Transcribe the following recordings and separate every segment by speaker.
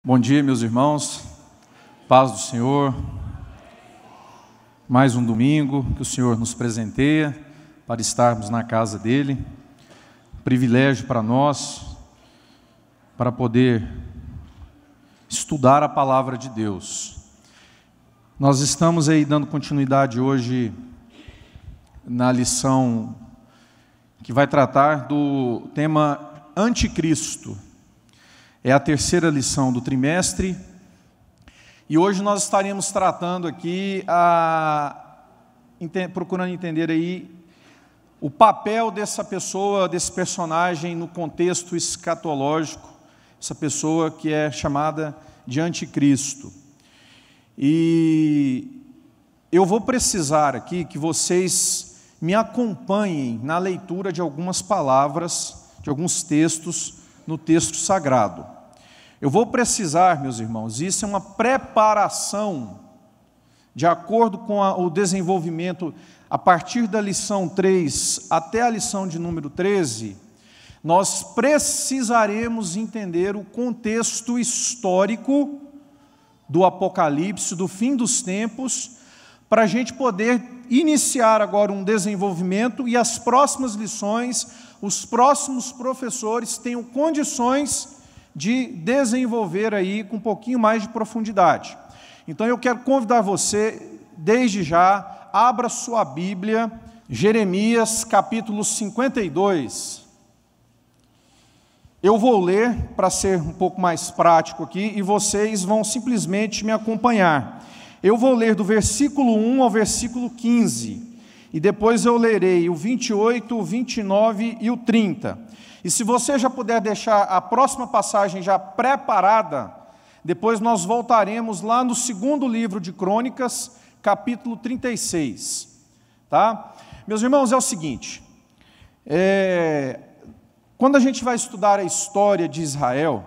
Speaker 1: Bom dia, meus irmãos, paz do Senhor, mais um domingo que o Senhor nos presenteia para estarmos na casa dEle, privilégio para nós, para poder estudar a palavra de Deus. Nós estamos aí dando continuidade hoje na lição que vai tratar do tema Anticristo. É a terceira lição do trimestre, e hoje nós estaremos tratando aqui, procurando entender aí o papel dessa pessoa, desse personagem no contexto escatológico, essa pessoa que é chamada de Anticristo. E eu vou precisar aqui que vocês me acompanhem na leitura de algumas palavras, de alguns textos no texto sagrado. Eu vou precisar, meus irmãos, isso é uma preparação, de acordo com o desenvolvimento, a partir da lição 3 até a lição de número 13, nós precisaremos entender o contexto histórico do Apocalipse, do fim dos tempos, para a gente poder iniciar agora um desenvolvimento e as próximas lições, os próximos professores tenham condições de desenvolver aí com um pouquinho mais de profundidade. Então eu quero convidar você, desde já, abra sua Bíblia, Jeremias capítulo 52. Eu vou ler, para ser um pouco mais prático aqui, e vocês vão simplesmente me acompanhar. Eu vou ler do versículo 1 ao versículo 15, e depois eu lerei o 28, o 29 e o 30. E se você já puder deixar a próxima passagem já preparada, depois nós voltaremos lá no segundo livro de Crônicas, capítulo 36. Tá? Meus irmãos, é o seguinte, quando a gente vai estudar a história de Israel,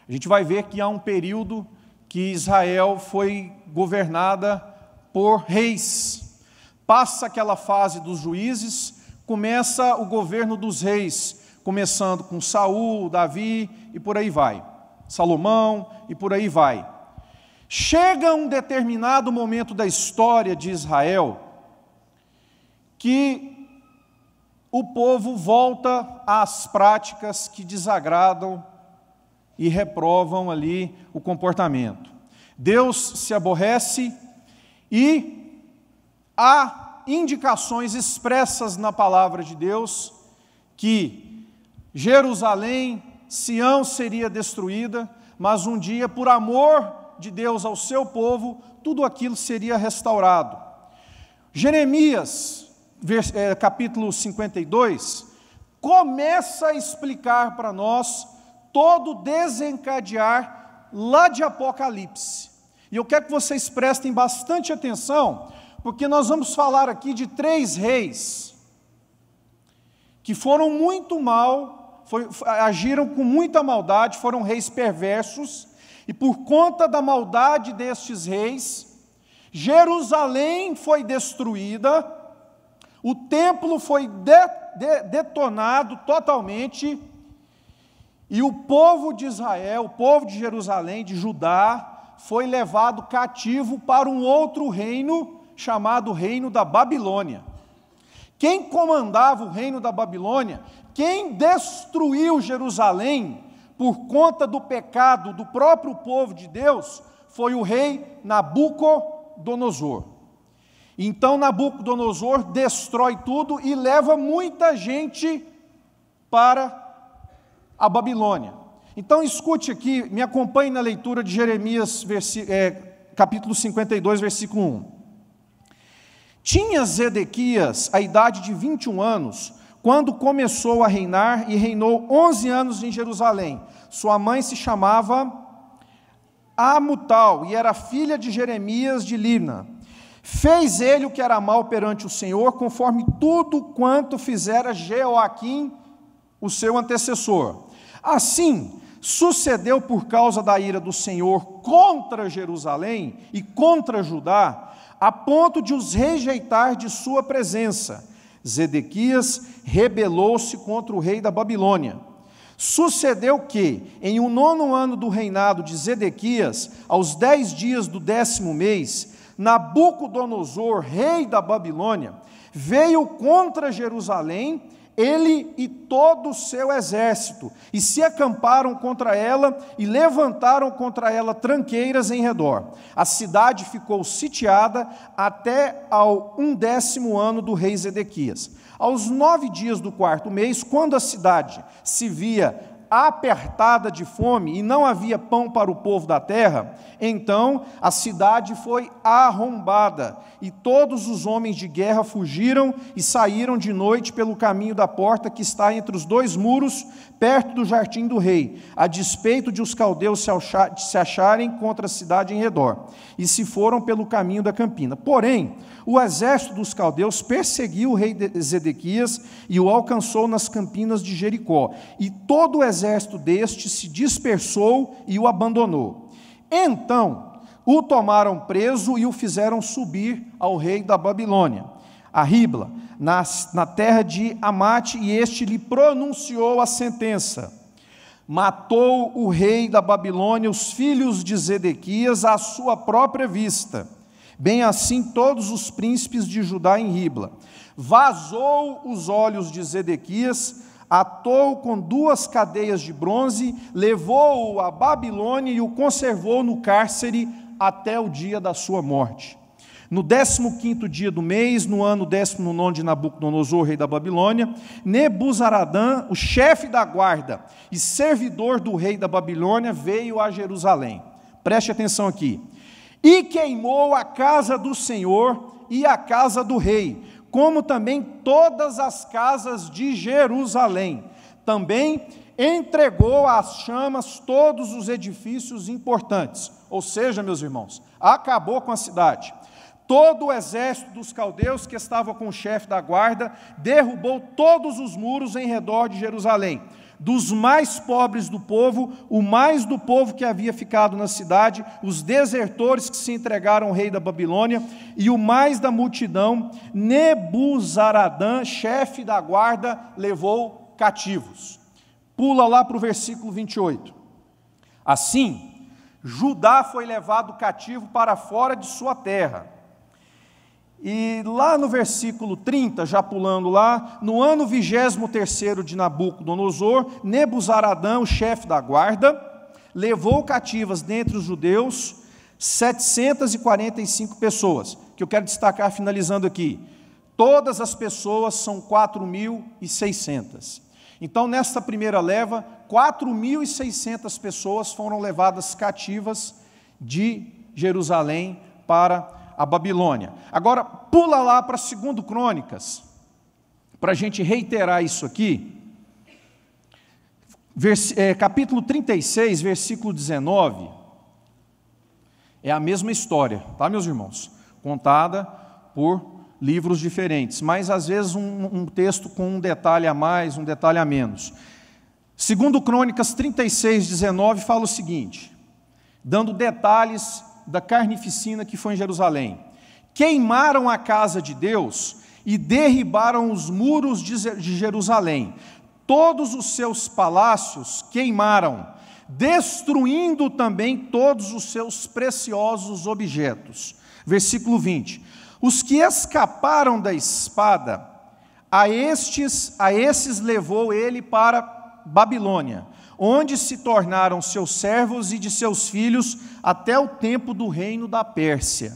Speaker 1: a gente vai ver que há um período que Israel foi governada por reis. Passa aquela fase dos juízes, começa o governo dos reis, começando com Saul, Davi e por aí vai, Salomão e por aí vai. Chega um determinado momento da história de Israel que o povo volta às práticas que desagradam e reprovam ali o comportamento. Deus se aborrece e há indicações expressas na palavra de Deus que Jerusalém, Sião seria destruída, mas um dia, por amor de Deus ao seu povo, tudo aquilo seria restaurado. Jeremias, capítulo 52, começa a explicar para nós todo o desencadear lá de Apocalipse. E eu quero que vocês prestem bastante atenção, porque nós vamos falar aqui de 3 reis que foram muito mal, agiram com muita maldade, foram reis perversos, e por conta da maldade destes reis, Jerusalém foi destruída, o templo foi detonado totalmente, e o povo de Israel, o povo de Jerusalém, de Judá, foi levado cativo para um outro reino, chamado Reino da Babilônia. Quem comandava o Reino da Babilônia, quem destruiu Jerusalém por conta do pecado do próprio povo de Deus, foi o rei Nabucodonosor. Então Nabucodonosor destrói tudo e leva muita gente para a Babilônia. Então escute aqui, me acompanhe na leitura de Jeremias, capítulo 52, versículo 1. Tinha Zedequias a idade de 21 anos, quando começou a reinar, e reinou 11 anos em Jerusalém. Sua mãe se chamava Amutal, e era filha de Jeremias de Libna. Fez ele o que era mal perante o Senhor, conforme tudo quanto fizera Jeoaquim, o seu antecessor. Assim, sucedeu por causa da ira do Senhor contra Jerusalém e contra Judá, a ponto de os rejeitar de sua presença. Zedequias rebelou-se contra o rei da Babilônia. Sucedeu que, em o 9º ano do reinado de Zedequias, aos 10 dias do 10º mês, Nabucodonosor, rei da Babilônia, veio contra Jerusalém, ele e todo o seu exército, e se acamparam contra ela e levantaram contra ela tranqueiras em redor. A cidade ficou sitiada até ao 11º ano do rei Zedequias. Aos 9 dias do 4º mês, quando a cidade se via apertada de fome e não havia pão para o povo da terra, então a cidade foi arrombada e todos os homens de guerra fugiram e saíram de noite pelo caminho da porta que está entre os 2 muros, perto do jardim do rei, a despeito de os caldeus se acharem contra a cidade em redor, e se foram pelo caminho da campina. Porém, o exército dos caldeus perseguiu o rei Zedequias e o alcançou nas campinas de Jericó, e todo o exército deste se dispersou e o abandonou. Então, o tomaram preso e o fizeram subir ao rei da Babilônia, a Ribla, na terra de Amate, e este lhe pronunciou a sentença. Matou o rei da Babilônia os filhos de Zedequias à sua própria vista, bem assim todos os príncipes de Judá em Ribla. Vazou os olhos de Zedequias, atou com 2 cadeias de bronze, levou-o à Babilônia e o conservou no cárcere até o dia da sua morte. No 15º dia do mês, no ano 19º de Nabucodonosor, rei da Babilônia, Nebuzaradã, o chefe da guarda e servidor do rei da Babilônia, veio a Jerusalém. Preste atenção aqui. E queimou a casa do Senhor e a casa do rei, como também todas as casas de Jerusalém. Também entregou às chamas todos os edifícios importantes. Ou seja, meus irmãos, acabou com a cidade. Todo o exército dos caldeus que estava com o chefe da guarda derrubou todos os muros em redor de Jerusalém. Dos mais pobres do povo, o mais do povo que havia ficado na cidade, os desertores que se entregaram ao rei da Babilônia, e o mais da multidão, Nebuzaradã, chefe da guarda, levou cativos. Pula lá para o versículo 28. Assim, Judá foi levado cativo para fora de sua terra. E lá no versículo 30, já pulando lá, no ano 23º de Nabucodonosor, Nebuzaradã, o chefe da guarda, levou cativas dentre os judeus 745 pessoas, que eu quero destacar finalizando aqui. Todas as pessoas são 4.600. Então, nesta primeira leva, 4.600 pessoas foram levadas cativas de Jerusalém para a Babilônia. Agora, pula lá para 2 Crônicas, para a gente reiterar isso aqui. Capítulo 36, versículo 19, é a mesma história, tá, meus irmãos? Contada por livros diferentes, mas às vezes um texto com um detalhe a mais, um detalhe a menos. 2 Crônicas 36, 19 fala o seguinte, dando detalhes da carnificina que foi em Jerusalém. Queimaram a casa de Deus e derribaram os muros de Jerusalém. Todos os seus palácios queimaram, destruindo também todos os seus preciosos objetos. Versículo 20. Os que escaparam da espada, a esses levou ele para Babilônia, onde se tornaram seus servos e de seus filhos até o tempo do reino da Pérsia,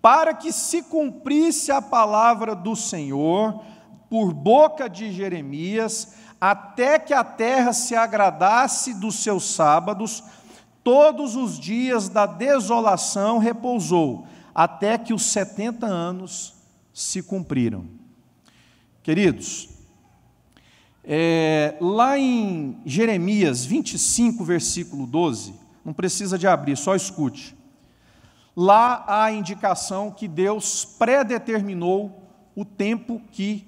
Speaker 1: para que se cumprisse a palavra do Senhor por boca de Jeremias, até que a terra se agradasse dos seus sábados, todos os dias da desolação repousou, até que os 70 anos se cumpriram. Queridos, lá em Jeremias 25, versículo 12, não precisa de abrir, só escute. Lá há a indicação que Deus predeterminou o tempo que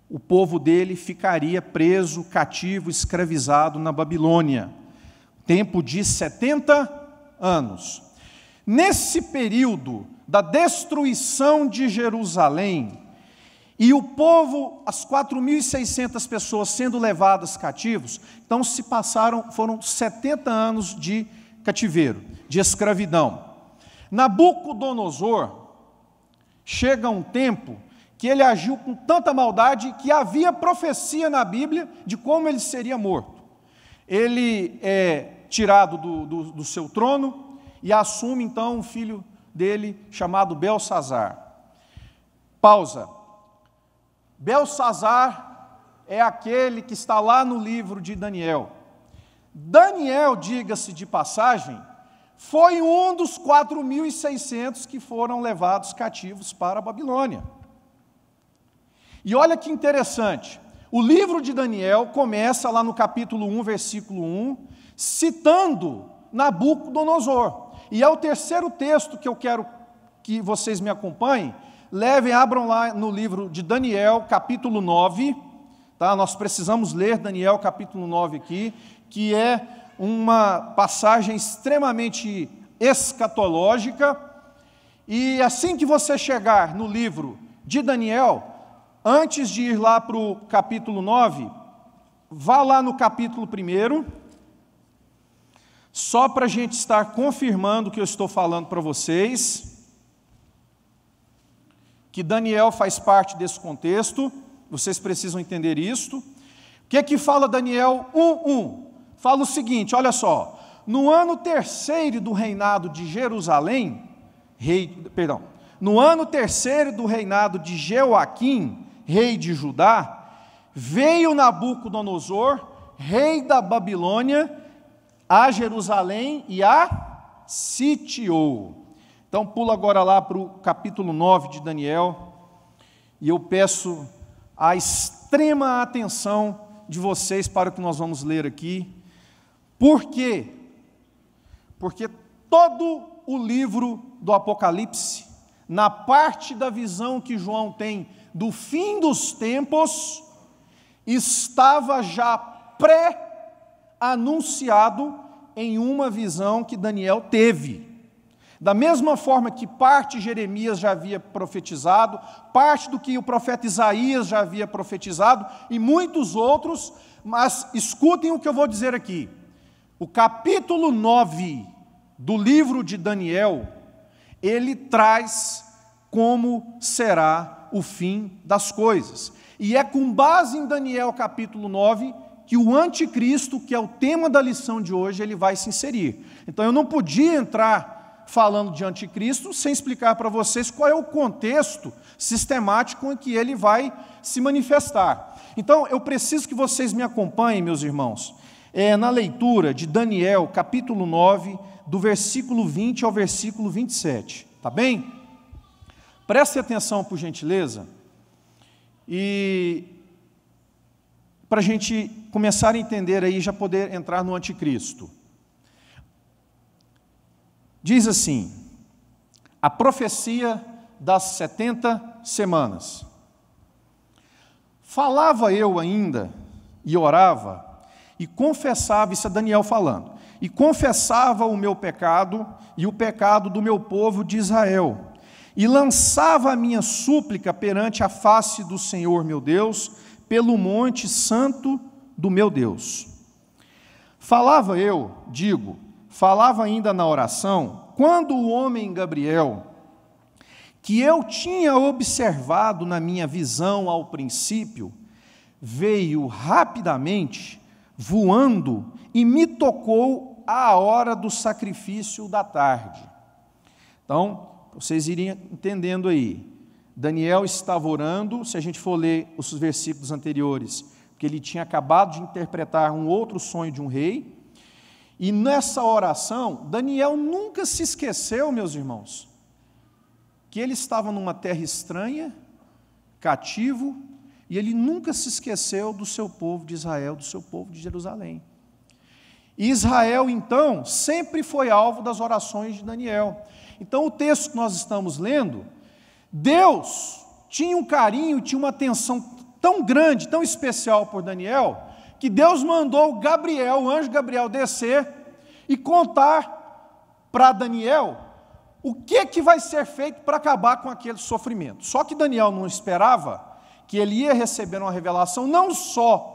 Speaker 1: o povo dele ficaria preso, cativo, escravizado na Babilônia. Tempo de 70 anos. Nesse período da destruição de Jerusalém, e o povo, as 4.600 pessoas sendo levadas cativos, então foram 70 anos de cativeiro, de escravidão. Nabucodonosor, chega um tempo que ele agiu com tanta maldade que havia profecia na Bíblia de como ele seria morto. Ele é tirado do seu trono e assume então um filho dele chamado Belsazar. Pausa. Belsazar é aquele que está lá no livro de Daniel. Daniel, diga-se de passagem, foi um dos 4.600 que foram levados cativos para a Babilônia. E olha que interessante, o livro de Daniel começa lá no capítulo 1, versículo 1, citando Nabucodonosor. E é o terceiro texto que eu quero que vocês me acompanhem. Abram lá no livro de Daniel, capítulo 9, tá? Nós precisamos ler Daniel, capítulo 9 aqui, que é uma passagem extremamente escatológica. E assim que você chegar no livro de Daniel, antes de ir lá para o capítulo 9, vá lá no capítulo 1, só para a gente estar confirmando o que eu estou falando para vocês, que Daniel faz parte desse contexto, vocês precisam entender isto. O que é que fala Daniel 1:1? Fala o seguinte, olha só, no ano terceiro do reinado de Jerusalém, no ano terceiro do reinado de Jeoaquim, rei de Judá, veio Nabucodonosor, rei da Babilônia, a Jerusalém e a sitiou. Então pula agora lá para o capítulo 9 de Daniel, e eu peço a extrema atenção de vocês para o que nós vamos ler aqui. Por quê? Porque todo o livro do Apocalipse, na parte da visão que João tem do fim dos tempos, estava já pré-anunciado em uma visão que Daniel teve. Da mesma forma que parte de Jeremias já havia profetizado, parte do que o profeta Isaías já havia profetizado, e muitos outros, mas escutem o que eu vou dizer aqui. O capítulo 9 do livro de Daniel, ele traz como será o fim das coisas. E é com base em Daniel capítulo 9 que o anticristo, que é o tema da lição de hoje, ele vai se inserir. Então eu não podia entrar falando de anticristo sem explicar para vocês qual é o contexto sistemático em que ele vai se manifestar. Então eu preciso que vocês me acompanhem, meus irmãos, na leitura de Daniel capítulo 9, do versículo 20 ao versículo 27, tá bem? Preste atenção, por gentileza, e para a gente começar a entender aí, já poder entrar no anticristo. Diz assim, a profecia das 70 semanas. Falava eu ainda, e orava, e confessava, isso é Daniel falando, e confessava o meu pecado, e o pecado do meu povo de Israel, e lançava a minha súplica perante a face do Senhor meu Deus, pelo monte santo do meu Deus. Falava ainda na oração, quando o homem Gabriel, que eu tinha observado na minha visão ao princípio, veio rapidamente, voando, e me tocou à hora do sacrifício da tarde. Então, vocês iriam entendendo aí, Daniel estava orando, se a gente for ler os versículos anteriores, porque ele tinha acabado de interpretar um outro sonho de um rei, e nessa oração, Daniel nunca se esqueceu, meus irmãos, que ele estava numa terra estranha, cativo, e ele nunca se esqueceu do seu povo de Israel, do seu povo de Jerusalém. E Israel, então, sempre foi alvo das orações de Daniel. Então, o texto que nós estamos lendo, Deus tinha um carinho, tinha uma atenção tão grande, tão especial por Daniel, que Deus mandou o anjo Gabriel descer e contar para Daniel o que vai ser feito para acabar com aquele sofrimento. Só que Daniel não esperava que ele ia receber uma revelação não só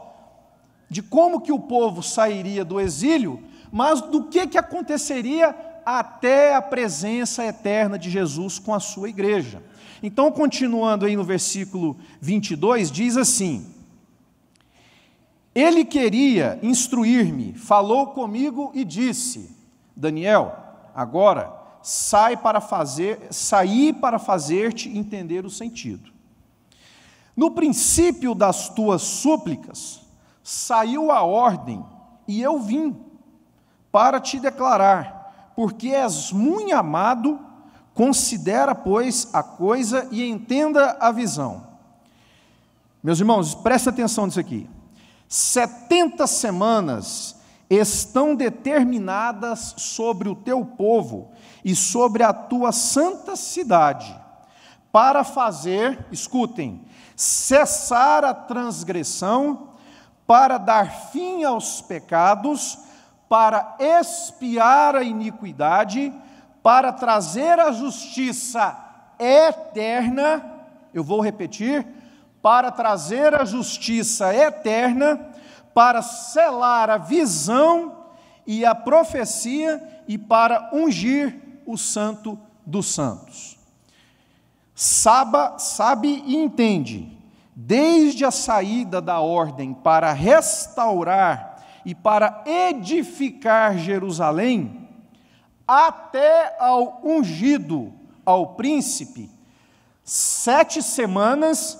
Speaker 1: de como que o povo sairia do exílio, mas do que aconteceria até a presença eterna de Jesus com a sua igreja. Então, continuando aí no versículo 22, diz assim: ele queria instruir-me, falou comigo e disse: Daniel, agora saí para fazer-te entender o sentido. No princípio das tuas súplicas, saiu a ordem, e eu vim para te declarar, porque és muito amado, considera, pois, a coisa e entenda a visão. Meus irmãos, presta atenção nisso aqui. 70 semanas estão determinadas sobre o teu povo e sobre a tua santa cidade, para fazer, escutem, cessar a transgressão, para dar fim aos pecados, para expiar a iniquidade, para trazer a justiça eterna, eu vou repetir, para trazer a justiça eterna, para selar a visão e a profecia e para ungir o santo dos santos. Sabe e entende, desde a saída da ordem para restaurar e para edificar Jerusalém, até ao ungido, ao príncipe, 7 semanas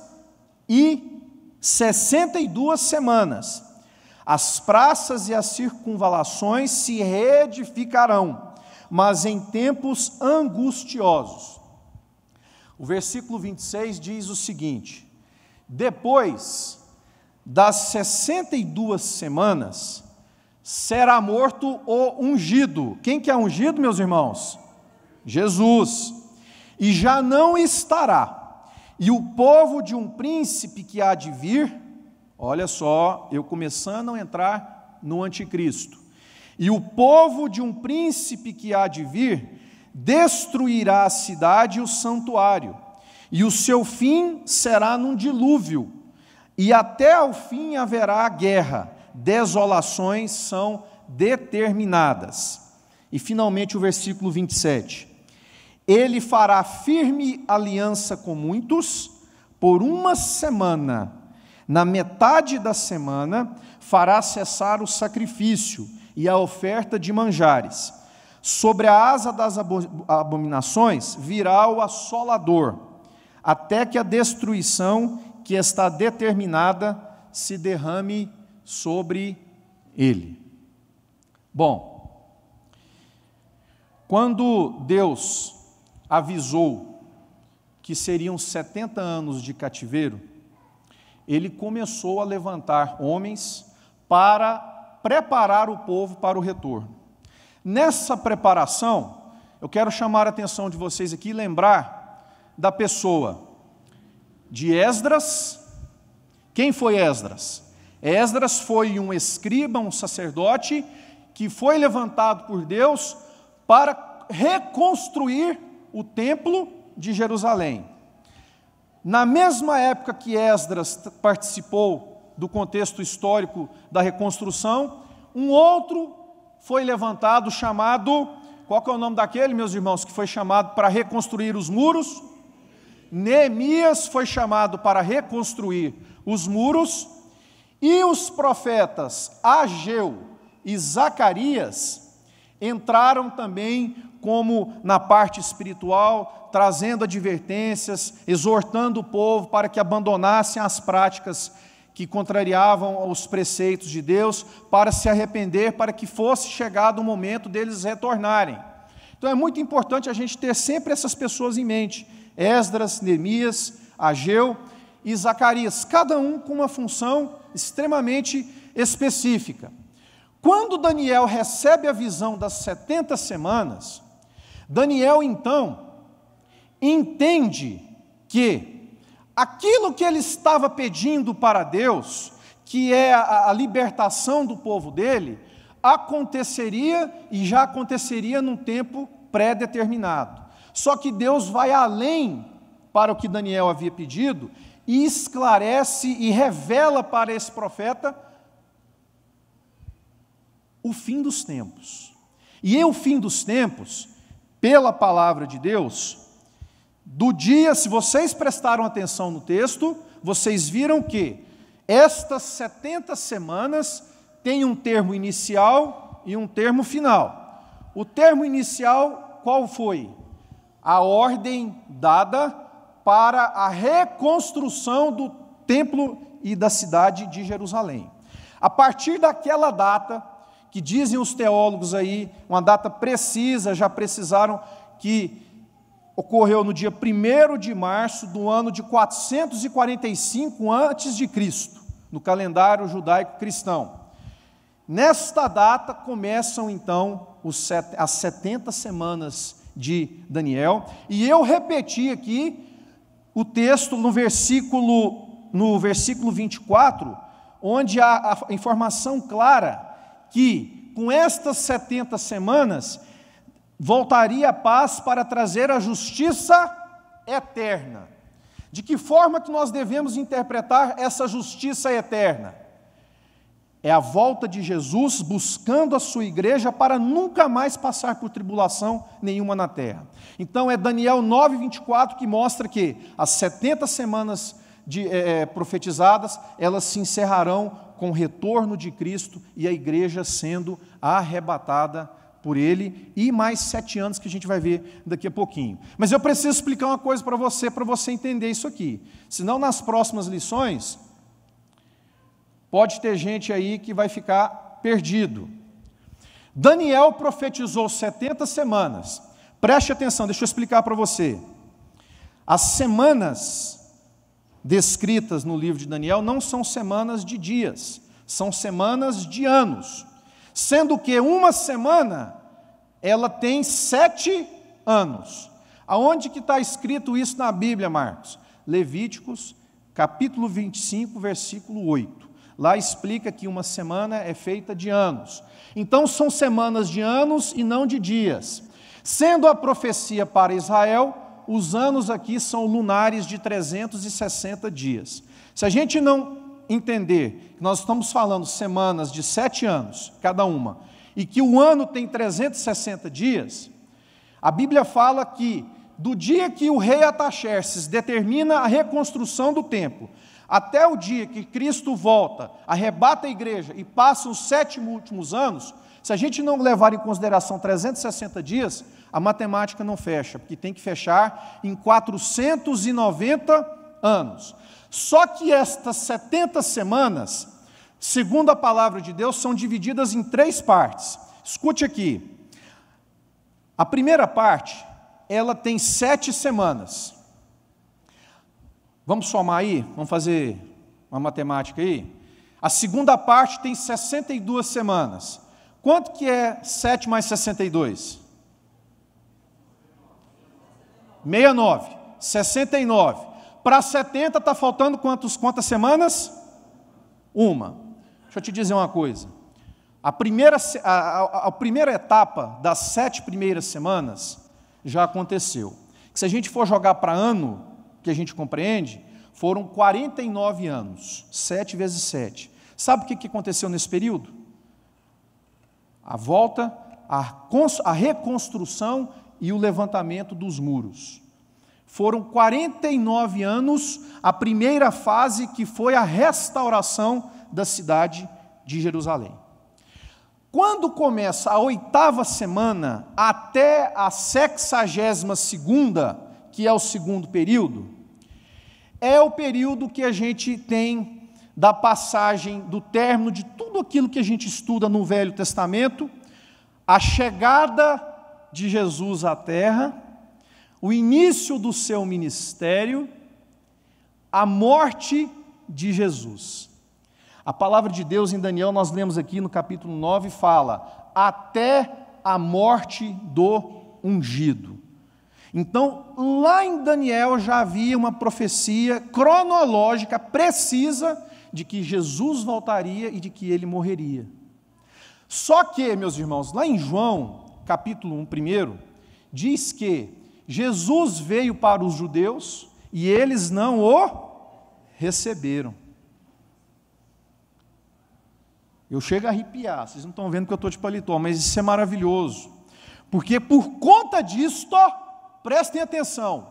Speaker 1: e 62 semanas. As praças e as circunvalações se reedificarão, mas em tempos angustiosos. O versículo 26 diz o seguinte: depois das 62 semanas, será morto o ungido. Quem que é ungido, meus irmãos? Jesus. E já não estará. E o povo de um príncipe que há de vir, olha só, eu começando a entrar no anticristo. E o povo de um príncipe que há de vir, destruirá a cidade e o santuário. E o seu fim será num dilúvio. E até ao fim haverá guerra. Desolações são determinadas. E finalmente o versículo 27. Ele fará firme aliança com muitos por uma semana. Na metade da semana fará cessar o sacrifício e a oferta de manjares. Sobre a asa das abominações virá o assolador, até que a destruição que está determinada se derrame sobre ele. Bom, quando Deus avisou que seriam 70 anos de cativeiro, ele começou a levantar homens para preparar o povo para o retorno. Nessa preparação, eu quero chamar a atenção de vocês aqui e lembrar da pessoa de Esdras. Quem foi Esdras? Esdras foi um escriba, um sacerdote, que foi levantado por Deus para reconstruir o templo de Jerusalém. Na mesma época que Esdras participou do contexto histórico da reconstrução, um outro foi levantado chamado, qual que é o nome daquele, meus irmãos, que foi chamado para reconstruir os muros? Neemias foi chamado para reconstruir os muros, e os profetas Ageu e Zacarias entraram também como na parte espiritual, trazendo advertências, exortando o povo para que abandonassem as práticas que contrariavam os preceitos de Deus, para se arrepender, para que fosse chegado o momento deles retornarem. Então é muito importante a gente ter sempre essas pessoas em mente, Esdras, Neemias, Ageu e Zacarias, cada um com uma função extremamente específica. Quando Daniel recebe a visão das 70 semanas, Daniel então entende que aquilo que ele estava pedindo para Deus, que é a libertação do povo dele, aconteceria e já aconteceria num tempo pré-determinado. Só que Deus vai além para o que Daniel havia pedido, e esclarece e revela para esse profeta o fim dos tempos. E é o fim dos tempos, pela palavra de Deus, do dia, se vocês prestaram atenção no texto, vocês viram que estas 70 semanas têm um termo inicial e um termo final. O termo inicial, qual foi? A ordem dada para a reconstrução do templo e da cidade de Jerusalém. A partir daquela data, que dizem os teólogos aí, uma data precisa, já precisaram, que ocorreu no dia 1º de março do ano de 445 a.C., no calendário judaico cristão. Nesta data começam então as 70 semanas de Daniel, e eu repeti aqui o texto no versículo 24, onde há a informação clara que com estas 70 semanas voltaria a paz para trazer a justiça eterna. De que forma que nós devemos interpretar essa justiça eterna? É a volta de Jesus buscando a sua igreja para nunca mais passar por tribulação nenhuma na terra. Então é Daniel 9:24 que mostra que as 70 semanas profetizadas, elas se encerrarão com o retorno de Cristo e a igreja sendo arrebatada por Ele, e mais 7 anos que a gente vai ver daqui a pouquinho. Mas eu preciso explicar uma coisa para você entender isso aqui. Senão, nas próximas lições, pode ter gente aí que vai ficar perdido. Daniel profetizou 70 semanas. Preste atenção, deixa eu explicar para você. As semanas descritas no livro de Daniel não são semanas de dias, são semanas de anos. Sendo que uma semana, ela tem 7 anos. Aonde que está escrito isso na Bíblia, Marcos? Levíticos, capítulo 25, versículo 8. Lá explica que uma semana é feita de anos. Então, são semanas de anos e não de dias. Sendo a profecia para Israel, os anos aqui são lunares de 360 dias. Se a gente não entender que nós estamos falando semanas de 7 anos, cada uma, e que o ano tem 360 dias, a Bíblia fala que do dia que o rei Artaxerxes determina a reconstrução do templo, até o dia que Cristo volta, arrebata a igreja e passa os 7 últimos anos, se a gente não levar em consideração 360 dias, a matemática não fecha, porque tem que fechar em 490 anos. Só que estas 70 semanas, segundo a palavra de Deus, são divididas em 3 partes. Escute aqui. A primeira parte, ela tem 7 semanas. Vamos somar aí? Vamos fazer uma matemática aí? A segunda parte tem 62 semanas. Quanto que é 7 mais 62? 69. 69. Para 70 está faltando quantas semanas? Uma. Deixa eu te dizer uma coisa. A primeira etapa das 7 primeiras semanas já aconteceu. Se a gente for jogar para ano, que a gente compreende, foram 49 anos. 7 vezes 7. Sabe o que aconteceu nesse período? A volta, a reconstrução e o levantamento dos muros. Foram 49 anos, a primeira fase que foi a restauração da cidade de Jerusalém. Quando começa a 8ª semana até a 62ª, que é o segundo período, é o período que a gente tem da passagem, do término de tudo aquilo que a gente estuda no Velho Testamento, a chegada de Jesus à terra, o início do seu ministério, a morte de Jesus. A palavra de Deus em Daniel, nós lemos aqui no capítulo 9, fala, até a morte do ungido. Então, lá em Daniel já havia uma profecia cronológica, precisa, de que Jesus voltaria e de que ele morreria. Só que, meus irmãos, lá em João, capítulo 1, primeiro, diz que Jesus veio para os judeus e eles não o receberam. Eu chego a arrepiar, vocês não estão vendo que eu estou de paletó, mas isso é maravilhoso. Porque por conta disto, prestem atenção,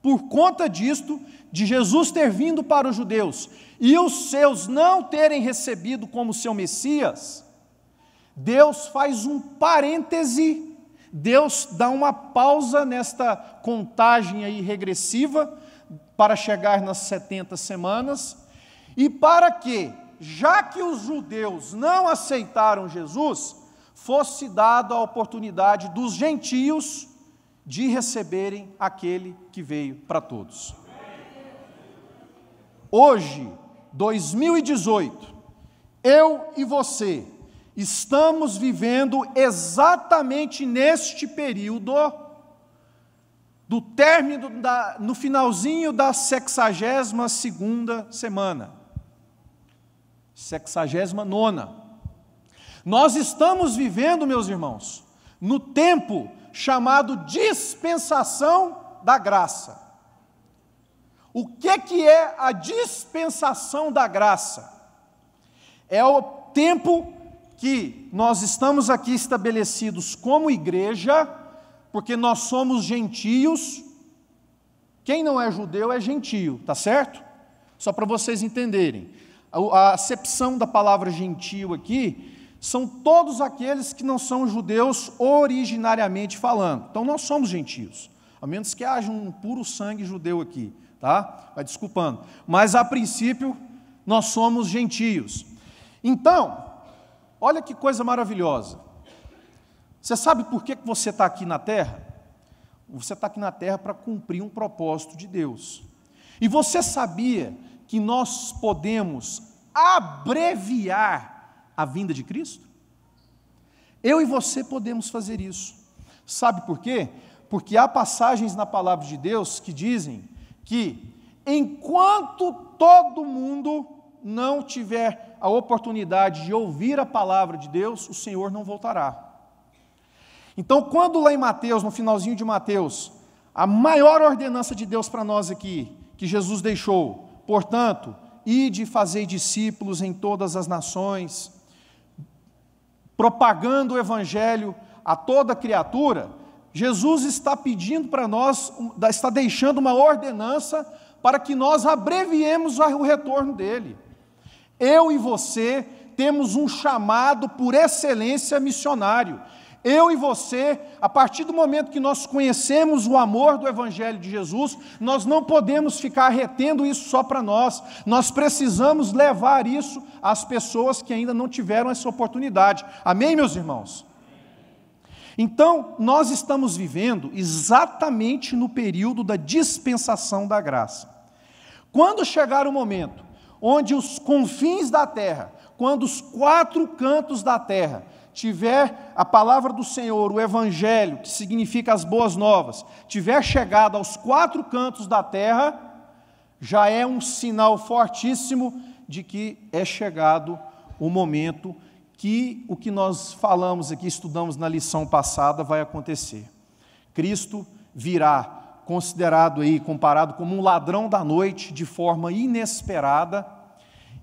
Speaker 1: por conta disto, de Jesus ter vindo para os judeus, e os seus não terem recebido como seu Messias, Deus faz um parêntese, Deus dá uma pausa nesta contagem aí regressiva, para chegar nas 70 semanas, e para que, já que os judeus não aceitaram Jesus, fosse dada a oportunidade dos gentios de receberem aquele que veio para todos. Hoje, 2018, eu e você estamos vivendo exatamente neste período do término, no finalzinho da 62ª semana, 69ª. Nós estamos vivendo, meus irmãos, no tempo chamado dispensação da graça. O que é a dispensação da graça? É o tempo que nós estamos aqui estabelecidos como igreja, porque nós somos gentios. Quem não é judeu é gentio, tá certo? Só para vocês entenderem. A acepção da palavra gentio aqui são todos aqueles que não são judeus originariamente falando. Então nós somos gentios, a menos que haja um puro sangue judeu aqui, tá? Vai desculpando. Mas a princípio nós somos gentios. Então, olha que coisa maravilhosa. Você sabe por que você está aqui na terra? Você está aqui na terra para cumprir um propósito de Deus. E você sabia que nós podemos abreviar a vinda de Cristo? Eu e você podemos fazer isso. Sabe por quê? Porque há passagens na palavra de Deus que dizem que enquanto todo mundo não tiver a oportunidade de ouvir a palavra de Deus, o Senhor não voltará. Então, quando lá em Mateus, no finalzinho de Mateus, a maior ordenança de Deus para nós aqui, que Jesus deixou, portanto, ide e fazei discípulos em todas as nações, propagando o Evangelho a toda criatura, Jesus está pedindo para nós, está deixando uma ordenança para que nós abreviemos o retorno dele. Eu e você temos um chamado por excelência missionário. Eu e você, a partir do momento que nós conhecemos o amor do Evangelho de Jesus, nós não podemos ficar retendo isso só para nós. Nós precisamos levar isso às pessoas que ainda não tiveram essa oportunidade. Amém, meus irmãos? Então, nós estamos vivendo exatamente no período da dispensação da graça. Quando chegar o momento onde os confins da terra, quando os 4 cantos da terra tiver a palavra do Senhor, o Evangelho, que significa as boas novas, tiver chegado aos 4 cantos da terra, já é um sinal fortíssimo de que é chegado o momento que o que nós falamos aqui, estudamos na lição passada, vai acontecer. Cristo virá, considerado aí, comparado como um ladrão da noite, de forma inesperada,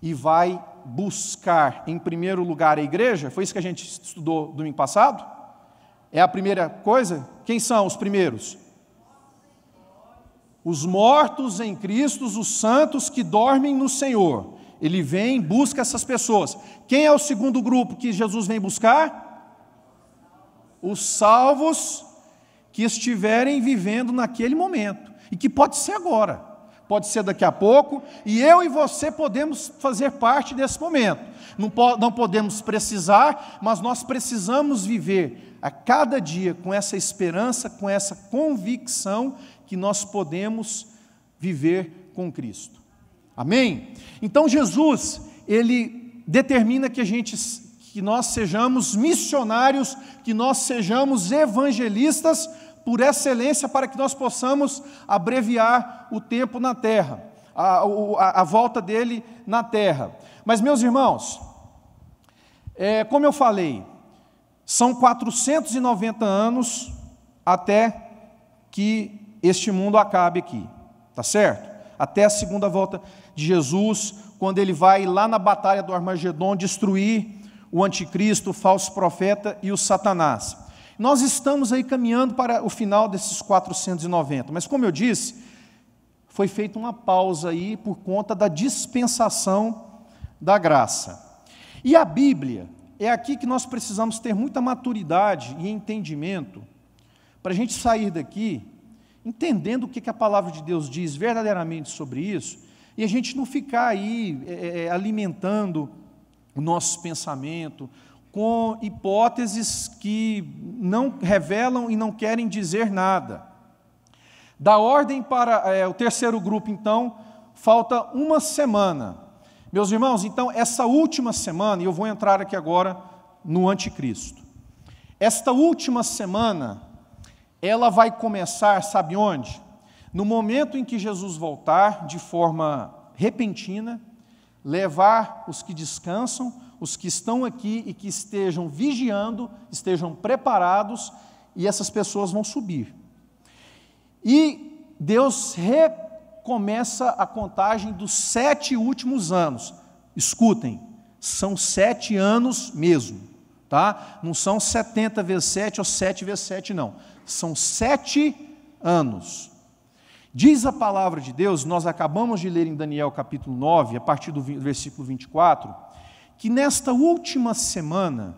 Speaker 1: e vai buscar, em primeiro lugar, a igreja. Foi isso que a gente estudou domingo passado? É a primeira coisa? Quem são os primeiros? Os mortos em Cristo, os santos que dormem no Senhor. Ele vem e busca essas pessoas. Quem é o segundo grupo que Jesus vem buscar? Os salvos que estiverem vivendo naquele momento. E que pode ser agora. Pode ser daqui a pouco, e eu e você podemos fazer parte desse momento. Não podemos precisar, mas nós precisamos viver a cada dia com essa esperança, com essa convicção que nós podemos viver com Cristo. Amém? Então Jesus, ele determina que nós sejamos missionários, que nós sejamos evangelistas por excelência, para que nós possamos abreviar o tempo na terra, a volta dele na terra. Mas, meus irmãos, como eu falei, são 490 anos até que este mundo acabe aqui, tá certo? até a segunda volta de Jesus, quando ele vai lá na batalha do Armagedon destruir o anticristo, o falso profeta e o Satanás. Nós estamos aí caminhando para o final desses 490, mas como eu disse, foi feita uma pausa aí por conta da dispensação da graça. E a Bíblia, é aqui que nós precisamos ter muita maturidade e entendimento, para a gente sair daqui entendendo o que a palavra de Deus diz verdadeiramente sobre isso, e a gente não ficar aí alimentando o nosso pensamento com hipóteses que não revelam e não querem dizer nada. Da ordem para o terceiro grupo, então, falta uma semana. Meus irmãos, então, essa última semana, e eu vou entrar aqui agora no anticristo. Esta última semana, ela vai começar, sabe onde? No momento em que Jesus voltar, de forma repentina, levar os que descansam, os que estão aqui e que estejam vigiando, estejam preparados, e essas pessoas vão subir. E Deus recomeça a contagem dos 7 últimos anos. Escutem, são 7 anos mesmo, tá? Não são 70 vezes 7 ou 7 vezes 7, não. São 7 anos. Diz a palavra de Deus, nós acabamos de ler em Daniel capítulo 9, a partir do versículo 24, que nesta última semana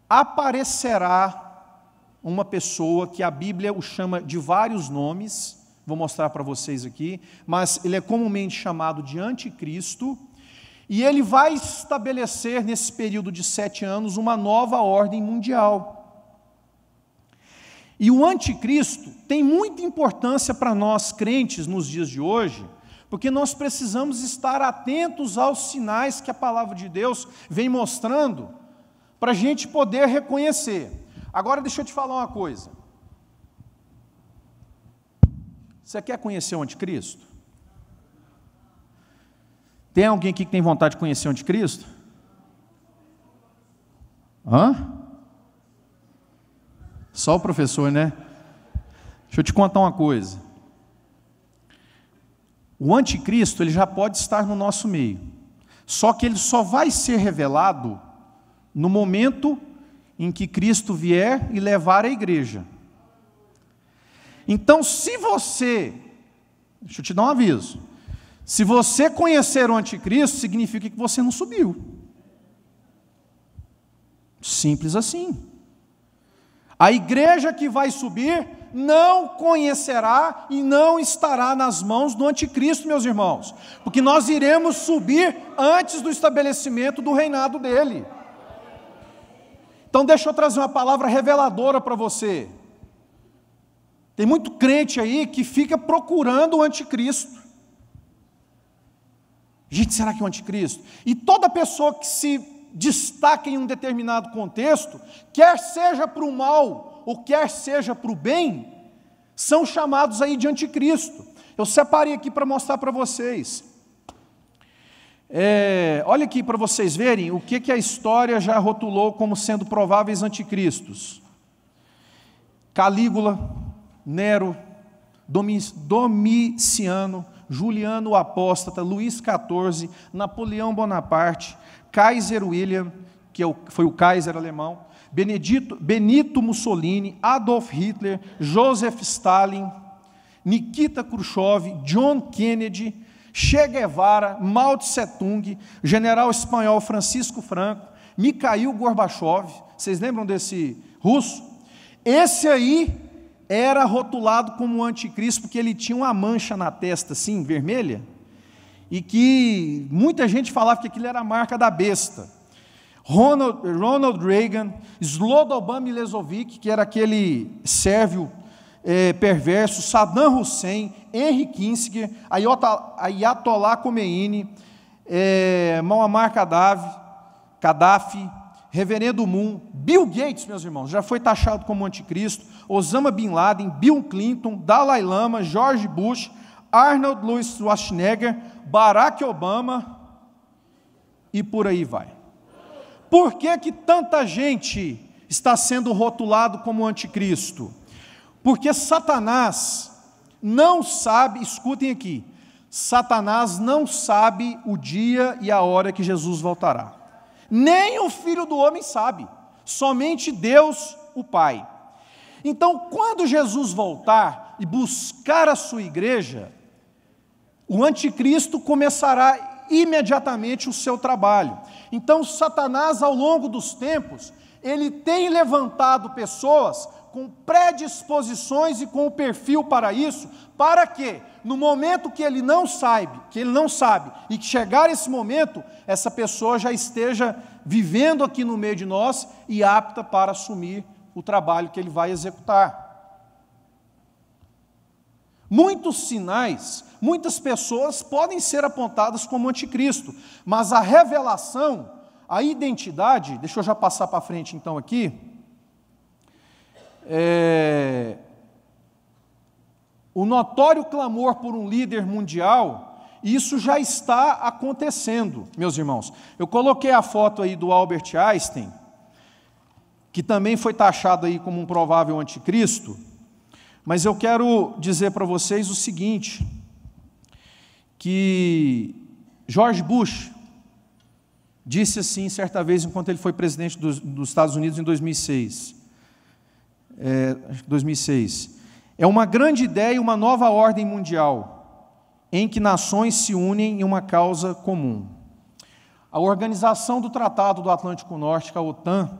Speaker 1: aparecerá uma pessoa que a Bíblia o chama de vários nomes, vou mostrar para vocês aqui, mas ele é comumente chamado de anticristo, e ele vai estabelecer nesse período de 7 anos uma nova ordem mundial. E o anticristo tem muita importância para nós crentes nos dias de hoje, porque nós precisamos estar atentos aos sinais que a palavra de Deus vem mostrando, para a gente poder reconhecer. Agora deixa eu te falar uma coisa. Você quer conhecer o anticristo? Tem alguém aqui que tem vontade de conhecer o anticristo? Hã? Só o professor, né? Deixa eu te contar uma coisa. O anticristo, ele já pode estar no nosso meio. Só que ele só vai ser revelado no momento em que Cristo vier e levar a igreja. Então, se você, deixa eu te dar um aviso, se você conhecer o anticristo, significa que você não subiu. Simples assim. A igreja que vai subir não conhecerá e não estará nas mãos do anticristo, meus irmãos, porque nós iremos subir antes do estabelecimento do reinado dele. Então deixa eu trazer uma palavra reveladora para você. Tem muito crente aí que fica procurando o anticristo. Gente, será que é o anticristo? E toda pessoa que se destaca em um determinado contexto, quer seja para o mal ou quer seja para o bem, são chamados aí de anticristo. Eu separei aqui para mostrar para vocês. Olha aqui para vocês verem o que a história já rotulou como sendo prováveis anticristos. Calígula, Nero, Domiciano, Juliano o Apóstata, Luís XIV, Napoleão Bonaparte, Kaiser William, que foi o Kaiser alemão, Benito Mussolini, Adolf Hitler, Joseph Stalin, Nikita Khrushchev, John Kennedy, Che Guevara, Mao Tse-tung, general espanhol Francisco Franco, Mikhail Gorbachev. Vocês lembram desse russo? Esse aí era rotulado como anticristo porque ele tinha uma mancha na testa assim, vermelha, e que muita gente falava que aquilo era a marca da besta. Ronald Reagan, Slobodan Milosevic, que era aquele sérvio perverso, Saddam Hussein, Henry Kissinger, Ayatollah Khomeini, Muammar Gaddafi, Reverendo Moon, Bill Gates, meus irmãos, já foi taxado como anticristo, Osama Bin Laden, Bill Clinton, Dalai Lama, George Bush, Arnold Louis Schwarzenegger, Barack Obama e por aí vai. Por que tanta gente está sendo rotulado como anticristo? Porque Satanás não sabe, escutem aqui, Satanás não sabe o dia e a hora que Jesus voltará. Nem o Filho do Homem sabe, somente Deus, o Pai. Então, quando Jesus voltar e buscar a sua igreja, o anticristo começará imediatamente o seu trabalho. Então, Satanás, ao longo dos tempos, ele tem levantado pessoas com predisposições e com o perfil para isso, para que, no momento que ele não sabe, e que chegar esse momento, essa pessoa já esteja vivendo aqui no meio de nós e apta para assumir o trabalho que ele vai executar. Muitos sinais, muitas pessoas podem ser apontadas como anticristo, mas a revelação, a identidade, deixa eu já passar para frente então aqui, o notório clamor por um líder mundial, isso já está acontecendo, meus irmãos. Eu coloquei a foto aí do Albert Einstein, que também foi taxado aí como um provável anticristo, mas eu quero dizer para vocês o seguinte, que George Bush disse assim certa vez, enquanto ele foi presidente dos Estados Unidos em 2006, é uma grande ideia, uma nova ordem mundial, em que nações se unem em uma causa comum. A Organização do Tratado do Atlântico Norte, a OTAN,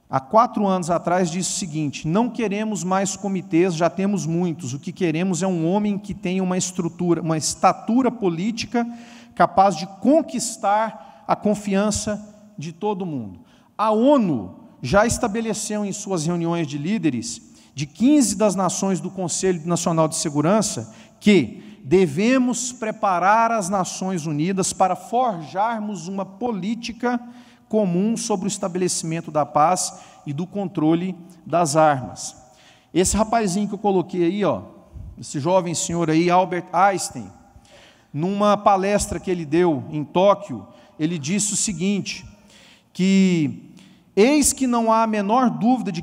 Speaker 1: há 4 anos atrás disse o seguinte: não queremos mais comitês, já temos muitos, o que queremos é um homem que tenha uma estatura política capaz de conquistar a confiança de todo mundo. A ONU já estabeleceu em suas reuniões de líderes de 15 das nações do Conselho Nacional de Segurança que devemos preparar as Nações Unidas para forjarmos uma política comum sobre o estabelecimento da paz e do controle das armas. Esse rapazinho que eu coloquei aí, esse jovem senhor aí, Albert Einstein, numa palestra que ele deu em Tóquio, ele disse o seguinte, que eis que não há a menor dúvida de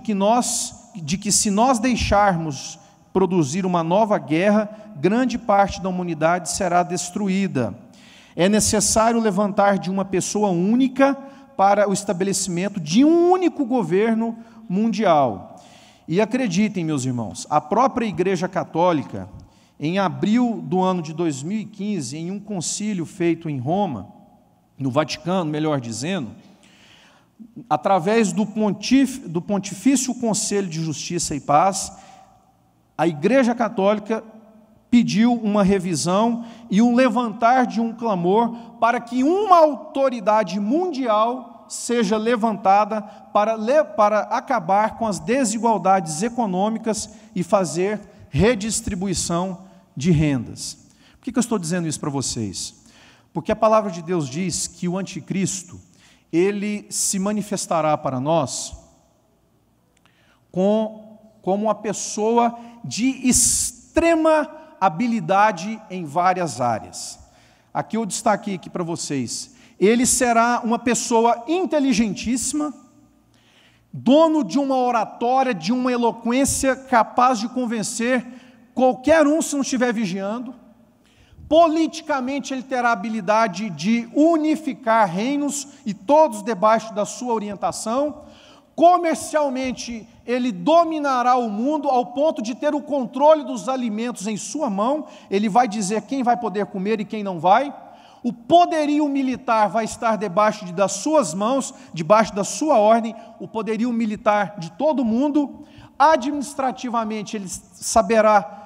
Speaker 1: que se nós deixarmos produzir uma nova guerra, grande parte da humanidade será destruída. É necessário levantar de uma pessoa única para o estabelecimento de um único governo mundial. E acreditem, meus irmãos, a própria Igreja Católica, em abril do ano de 2015, em um concílio feito em Roma, no Vaticano, melhor dizendo, através do Pontifício Conselho de Justiça e Paz, a Igreja Católica pediu uma revisão e um levantar de um clamor para que uma autoridade mundial seja levantada para acabar com as desigualdades econômicas e fazer redistribuição de rendas. Por que eu estou dizendo isso para vocês? Porque a palavra de Deus diz que o anticristo, ele se manifestará para nós como uma pessoa de extrema habilidade em várias áreas. Aqui eu destaquei aqui para vocês. Ele será uma pessoa inteligentíssima, dono de uma oratória, de uma eloquência capaz de convencer qualquer um se não estiver vigiando. Politicamente ele terá a habilidade de unificar reinos e todos debaixo da sua orientação. Comercialmente ele dominará o mundo ao ponto de ter o controle dos alimentos em sua mão. Ele vai dizer quem vai poder comer e quem não vai. O poderio militar vai estar debaixo das suas mãos, debaixo da sua ordem, o poderio militar de todo mundo. Administrativamente ele saberá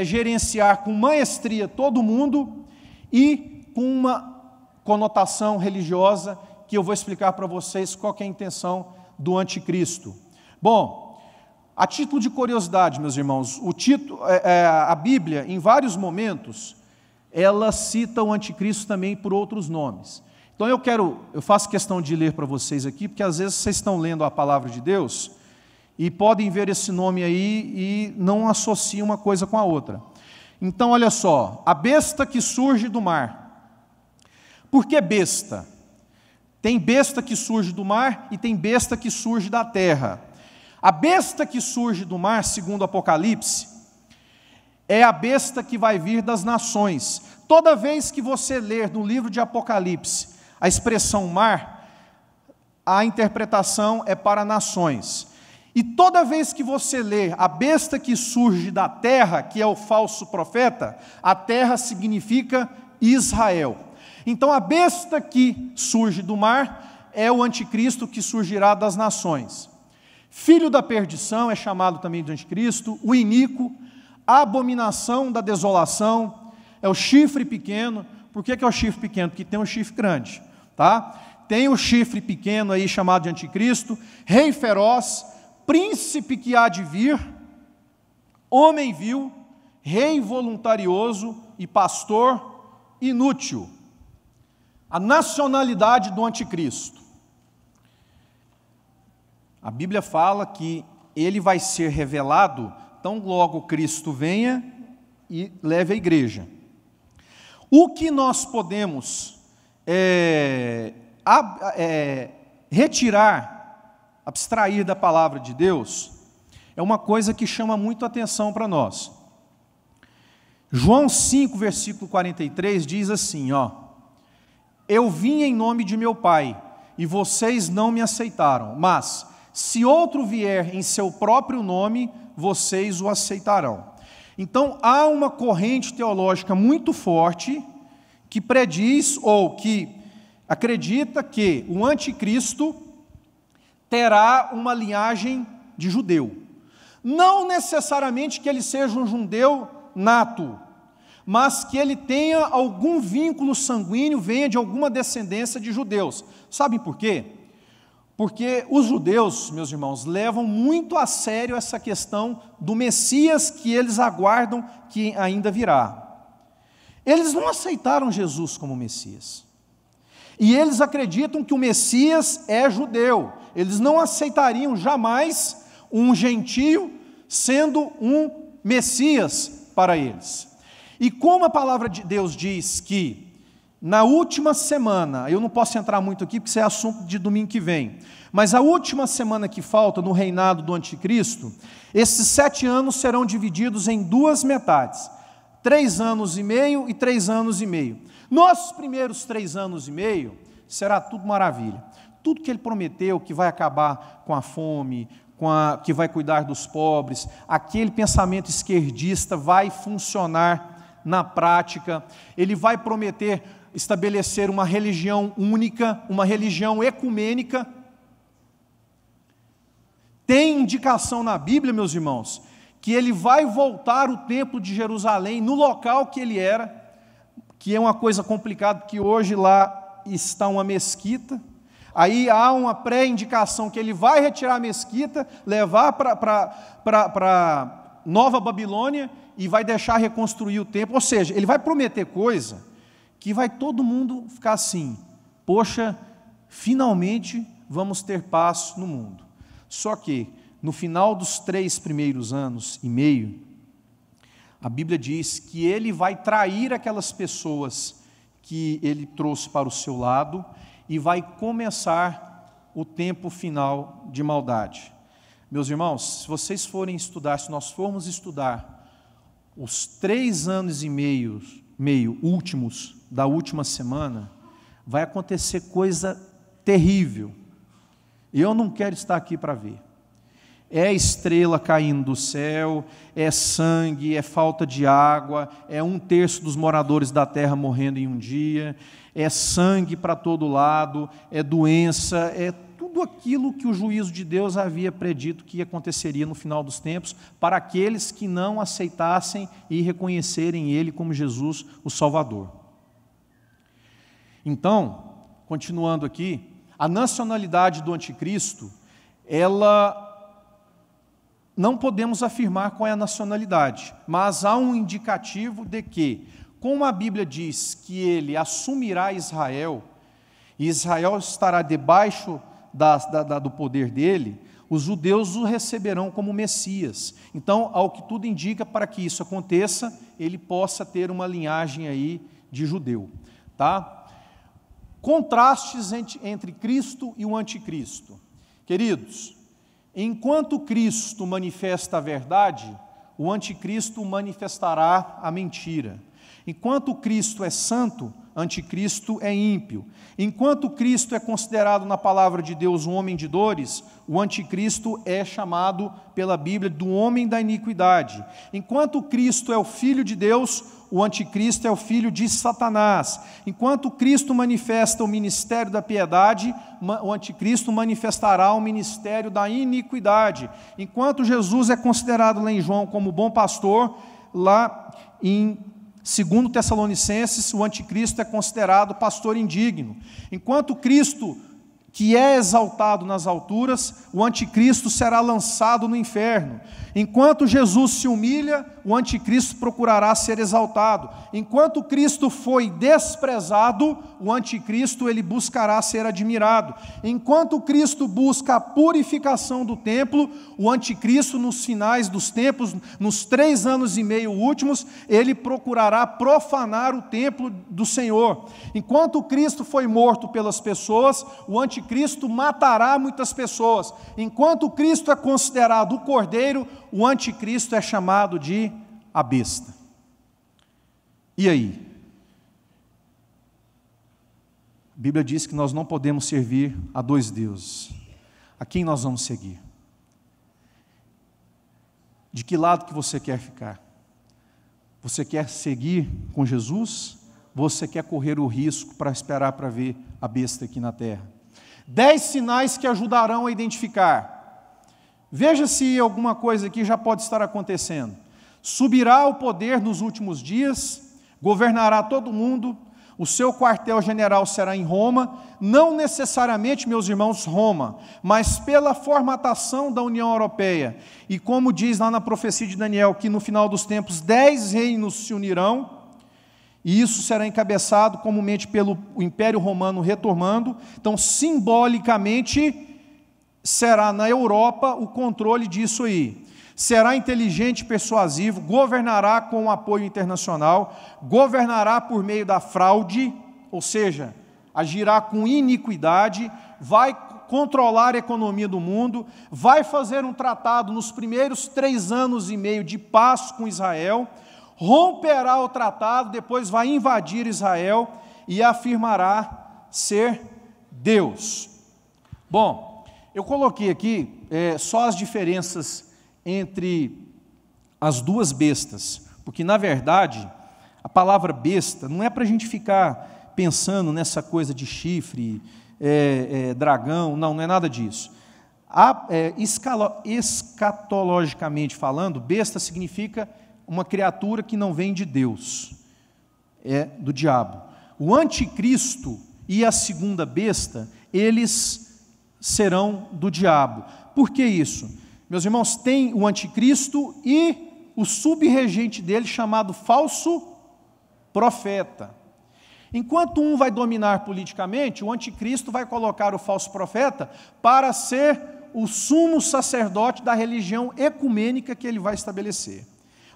Speaker 1: gerenciar com maestria todo mundo e com uma conotação religiosa que eu vou explicar para vocês qual que é a intenção do anticristo. Bom, a título de curiosidade, meus irmãos, a Bíblia, em vários momentos, ela cita o anticristo também por outros nomes. Então eu faço questão de ler para vocês aqui, porque às vezes vocês estão lendo a palavra de Deus e podem ver esse nome aí e não associam uma coisa com a outra. Então, olha só, a besta que surge do mar. Por que besta? Tem besta que surge do mar e tem besta que surge da terra. A besta que surge do mar, segundo o Apocalipse, é a besta que vai vir das nações. Toda vez que você ler no livro de Apocalipse a expressão mar, a interpretação é para nações. E toda vez que você ler a besta que surge da terra, que é o falso profeta, a terra significa Israel. Então a besta que surge do mar é o anticristo que surgirá das nações. Filho da perdição é chamado também de anticristo, o iníquo, a abominação da desolação, é o chifre pequeno. Por que é o chifre pequeno? Porque tem um chifre grande, tá? Tem o chifre pequeno aí chamado de anticristo, rei feroz, príncipe que há de vir, homem vil, rei voluntarioso e pastor inútil. A nacionalidade do anticristo. A Bíblia fala que ele vai ser revelado tão logo Cristo venha e leve a igreja. O que nós podemos retirar, abstrair da palavra de Deus, é uma coisa que chama muito atenção para nós. João 5, versículo 43 diz assim, eu vim em nome de meu Pai, e vocês não me aceitaram, mas se outro vier em seu próprio nome, vocês o aceitarão. Então, há uma corrente teológica muito forte que prediz ou que acredita que o anticristo terá uma linhagem de judeu. Não necessariamente que ele seja um judeu nato, mas que ele tenha algum vínculo sanguíneo, venha de alguma descendência de judeus. Sabem por quê? Porque os judeus, meus irmãos, levam muito a sério essa questão do Messias que eles aguardam que ainda virá. Eles não aceitaram Jesus como Messias. E eles acreditam que o Messias é judeu. Eles não aceitariam jamais um gentio sendo um Messias para eles. E como a palavra de Deus diz que na última semana, eu não posso entrar muito aqui porque isso é assunto de domingo que vem, mas a última semana que falta no reinado do anticristo, esses 7 anos serão divididos em 2 metades, 3 anos e meio e 3 anos e meio. Nos primeiros 3 anos e meio, será tudo maravilha. Tudo que ele prometeu, que vai acabar com a fome, que vai cuidar dos pobres, aquele pensamento esquerdista vai funcionar na prática. Ele vai prometer estabelecer uma religião única, uma religião ecumênica. Tem indicação na Bíblia, meus irmãos, que ele vai voltar o templo de Jerusalém no local que ele era, que é uma coisa complicada, porque hoje lá está uma mesquita. Aí há uma pré-indicação que ele vai retirar a mesquita, levar para Nova Babilônia e vai deixar reconstruir o templo. Ou seja, ele vai prometer coisa que vai todo mundo ficar assim, poxa, finalmente vamos ter paz no mundo. Só que, no final dos 3 primeiros anos e meio, a Bíblia diz que ele vai trair aquelas pessoas que ele trouxe para o seu lado e vai começar o tempo final de maldade. Meus irmãos, se vocês forem estudar, se nós formos estudar os 3 anos e meio últimos da última semana, vai acontecer coisa terrível. Eu não quero estar aqui para ver. É estrela caindo do céu, é sangue, é falta de água, é 1/3 dos moradores da terra morrendo em um dia, é sangue para todo lado, é doença, é tudo aquilo que o juízo de Deus havia predito que aconteceria no final dos tempos para aqueles que não aceitassem e reconhecerem Ele como Jesus, o Salvador. Então, continuando aqui, a nacionalidade do anticristo, ela não podemos afirmar qual é a nacionalidade, mas há um indicativo de que, como a Bíblia diz que ele assumirá Israel, e Israel estará debaixo do poder dele, os judeus o receberão como Messias. Então, ao que tudo indica, para que isso aconteça, ele possa ter uma linhagem aí de judeu. Tá? Contrastes entre Cristo e o anticristo. Queridos, enquanto Cristo manifesta a verdade, o anticristo manifestará a mentira. Enquanto Cristo é santo, anticristo é ímpio. Enquanto Cristo é considerado na palavra de Deus um homem de dores, o anticristo é chamado pela Bíblia do homem da iniquidade. Enquanto Cristo é o Filho de Deus, o anticristo é o filho de Satanás. Enquanto Cristo manifesta o ministério da piedade, o anticristo manifestará o ministério da iniquidade. Enquanto Jesus é considerado lá em João como bom pastor, lá em 2 Tessalonicenses, o anticristo é considerado pastor indigno. Enquanto Cristo, que é exaltado nas alturas, o anticristo será lançado no inferno. Enquanto Jesus se humilha, o anticristo procurará ser exaltado. Enquanto Cristo foi desprezado, o anticristo ele buscará ser admirado. Enquanto Cristo busca a purificação do templo, o anticristo nos finais dos tempos, nos 3 anos e meio últimos, ele procurará profanar o templo do Senhor. Enquanto Cristo foi morto pelas pessoas, o anticristo matará muitas pessoas. Enquanto Cristo é considerado o cordeiro, o anticristo é chamado de a besta. E aí? A Bíblia diz que nós não podemos servir a 2 deuses. A quem nós vamos seguir? De que lado que você quer ficar? Você quer seguir com Jesus? Você quer correr o risco para esperar para ver a besta aqui na terra? 10 sinais que ajudarão a identificar. Veja se alguma coisa aqui já pode estar acontecendo. Subirá ao poder nos últimos dias, governará todo mundo, o seu quartel-general será em Roma, não necessariamente, meus irmãos, Roma, mas pela formatação da União Europeia. E como diz lá na profecia de Daniel, que no final dos tempos 10 reinos se unirão, e isso será encabeçado comumente pelo Império Romano retomando. Então, simbolicamente, será na Europa o controle disso aí. Será inteligente e persuasivo, governará com o apoio internacional, governará por meio da fraude, ou seja, agirá com iniquidade, vai controlar a economia do mundo, vai fazer um tratado nos primeiros 3 anos e meio de paz com Israel, romperá o tratado, depois vai invadir Israel e afirmará ser Deus. Bom, eu coloquei aqui só as diferenças entre as 2 bestas, porque, na verdade, a palavra besta não é para a gente ficar pensando nessa coisa de chifre, dragão, não é nada disso. Escatologicamente falando, besta significa uma criatura que não vem de Deus, é do diabo. O anticristo e a segunda besta, eles serão do diabo. Por que isso? Meus irmãos, tem o anticristo e o subregente dele chamado falso profeta. Enquanto um vai dominar politicamente, o anticristo vai colocar o falso profeta para ser o sumo sacerdote da religião ecumênica que ele vai estabelecer.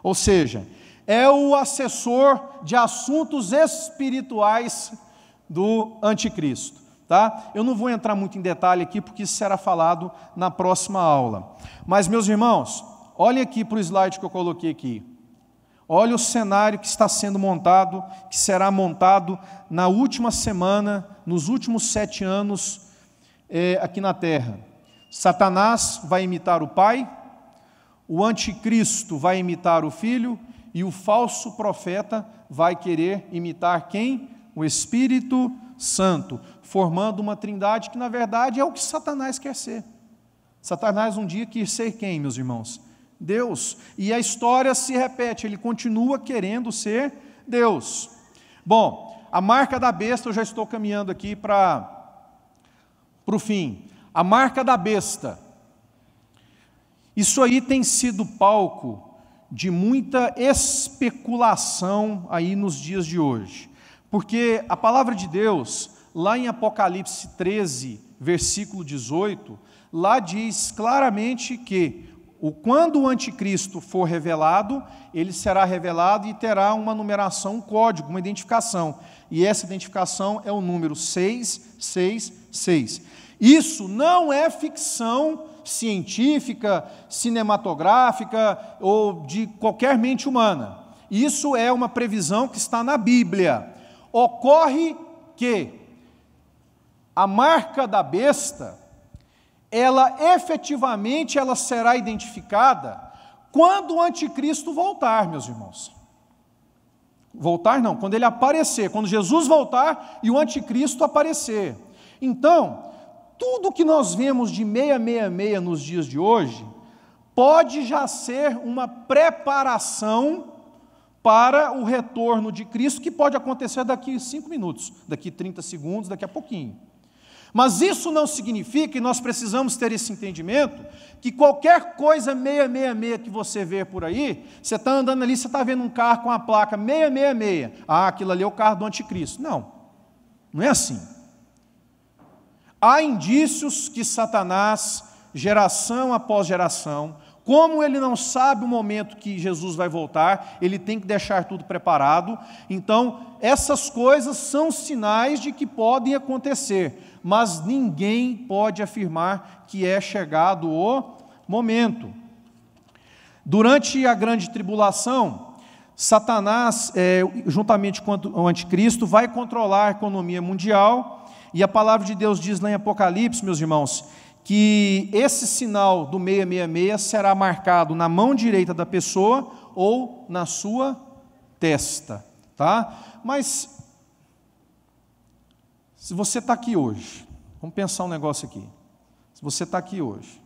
Speaker 1: Ou seja, é o assessor de assuntos espirituais do anticristo. Tá? Eu não vou entrar muito em detalhe aqui, porque isso será falado na próxima aula. Mas, meus irmãos, olhem aqui para o slide que eu coloquei aqui. Olha o cenário que está sendo montado, que será montado na última semana, nos últimos 7 anos aqui na Terra. Satanás vai imitar o Pai, o anticristo vai imitar o Filho, e o falso profeta vai querer imitar quem? O Espírito Santo, formando uma trindade que, na verdade, é o que Satanás quer ser. Satanás um dia quis ser quem, meus irmãos? Deus. E a história se repete, ele continua querendo ser Deus. Bom, a marca da besta, eu já estou caminhando aqui para o fim. A marca da besta. Isso aí tem sido palco de muita especulação aí nos dias de hoje. Porque a palavra de Deus, lá em Apocalipse 13, versículo 18, lá diz claramente que quando o anticristo for revelado, ele será revelado e terá uma numeração, um código, uma identificação. E essa identificação é o número 666. Isso não é ficção científica, cinematográfica ou de qualquer mente humana. Isso é uma previsão que está na Bíblia. Ocorre que a marca da besta, ela efetivamente será identificada quando o anticristo voltar, meus irmãos. Voltar não, quando ele aparecer, quando Jesus voltar e o anticristo aparecer. Então, tudo que nós vemos de 666 nos dias de hoje, pode já ser uma preparação para o retorno de Cristo, que pode acontecer daqui 5 minutos, daqui 30 segundos, daqui a pouquinho. Mas isso não significa, e nós precisamos ter esse entendimento, que qualquer coisa 666 que você vê por aí, você está andando ali, você está vendo um carro com a placa 666, aquilo ali é o carro do anticristo. Não, não é assim. Há indícios que Satanás, geração após geração, como ele não sabe o momento que Jesus vai voltar, ele tem que deixar tudo preparado. Então, essas coisas são sinais de que podem acontecer, mas ninguém pode afirmar que é chegado o momento. Durante a grande tribulação, Satanás, juntamente com o anticristo, vai controlar a economia mundial, e a palavra de Deus diz lá em Apocalipse, meus irmãos, que esse sinal do 666 será marcado na mão direita da pessoa ou na sua testa, tá? Mas, se você está aqui hoje, vamos pensar um negócio aqui, se você está aqui hoje,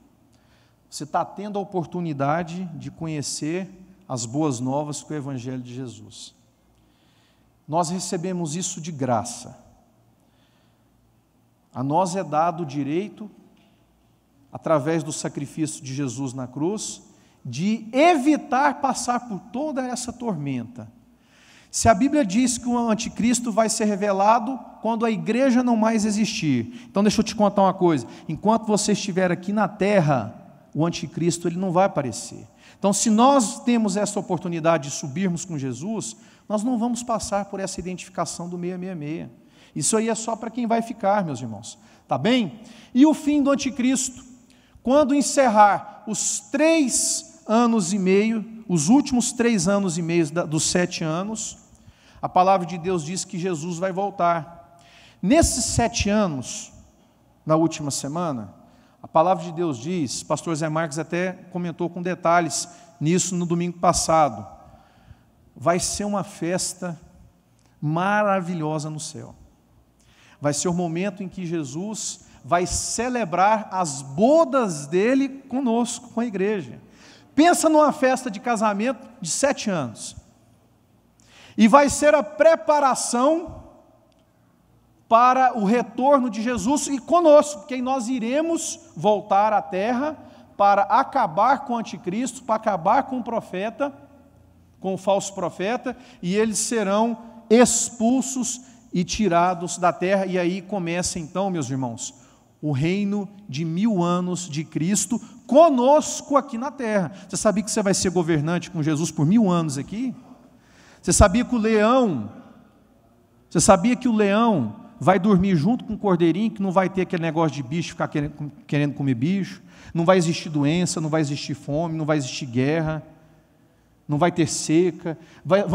Speaker 1: você está tendo a oportunidade de conhecer as boas novas com o Evangelho de Jesus. Nós recebemos isso de graça. A nós é dado o direito, através do sacrifício de Jesus na cruz, de evitar passar por toda essa tormenta. Se a Bíblia diz que o anticristo vai ser revelado quando a igreja não mais existir, então deixa eu te contar uma coisa, enquanto você estiver aqui na terra, o anticristo ele não vai aparecer. Então, se nós temos essa oportunidade de subirmos com Jesus, nós não vamos passar por essa identificação do 666. Isso aí é só para quem vai ficar, meus irmãos, tá bem? E o fim do anticristo, quando encerrar os 3 anos e meio, os últimos 3 anos e meio dos 7 anos, a palavra de Deus diz que Jesus vai voltar. Nesses 7 anos, na última semana, a palavra de Deus diz, pastor Zé Marques até comentou com detalhes nisso no domingo passado, vai ser uma festa maravilhosa no céu. Vai ser o momento em que Jesus vai celebrar as bodas dele conosco, com a igreja. Pensa numa festa de casamento de 7 anos. E vai ser a preparação para o retorno de Jesus e conosco, porque nós iremos voltar à terra para acabar com o anticristo, para acabar com o profeta, com o falso profeta, e eles serão expulsos e tirados da terra, e aí começa então, meus irmãos, o reino de 1000 anos de Cristo conosco aqui na terra. Você sabia que você vai ser governante com Jesus por 1000 anos aqui? Você sabia que o leão vai dormir junto com o cordeirinho, que não vai ter aquele negócio de bicho ficar querendo comer bicho, não vai existir doença, não vai existir fome, não vai existir guerra, não vai ter seca,